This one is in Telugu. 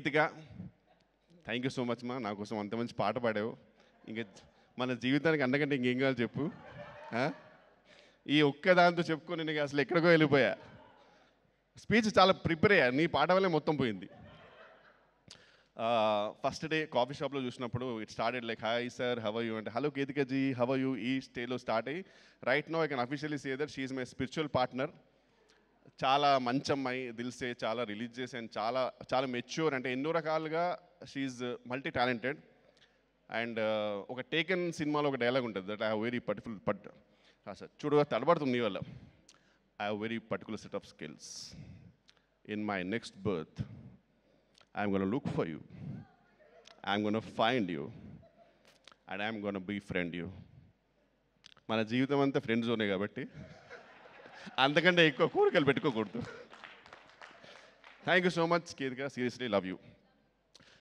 Geethika, thank you so much మా, నా కోసం అంత మంచి పాట పాడావు. ఇంకా మన జీవితానికి అంతకంటే ఇంకేం కావాలి చెప్పు. ఈ ఒక్క దాంతో చెప్పుకొని నేను అసలు ఎక్కడికో వెళ్ళిపోయా. స్పీచ్ చాలా ప్రిపేర్ అయ్యా, నీ పాట వల్లే మొత్తం పోయింది. ఫస్ట్ డే కాఫీ షాప్లో చూసినప్పుడు it started like hi sir how you అంటే హలో కేతికజీ హవ్ యూ ఈ స్టేలో స్టార్ట్ అయ్యి right no I can officially say that she is my spiritual partner. చాలా మంచి అమ్మాయి, దిల్సే, చాలా రిలీజియస్ అండ్ చాలా చాలా మెచ్యూర్, అంటే ఎన్నో రకాలుగా షీఈ్ మల్టీ టాలెంటెడ్. అండ్ ఒక టేకెన్ సినిమాలో ఒక డైలాగ్ ఉంటుంది that I have very sir చూడు తడబడుతుంది నీ వల్ల. I have very particular set of skills. In my next birth I'm going to look for you, I'm going to find you, and I'm going to befriend you. మన జీవితం అంతా ఫ్రెండ్ జోనే కాబట్టి అంతకంటే ఎక్కువ కోరికలు పెట్టుకోకూడదు. Thank you so much Ketika, seriously love you.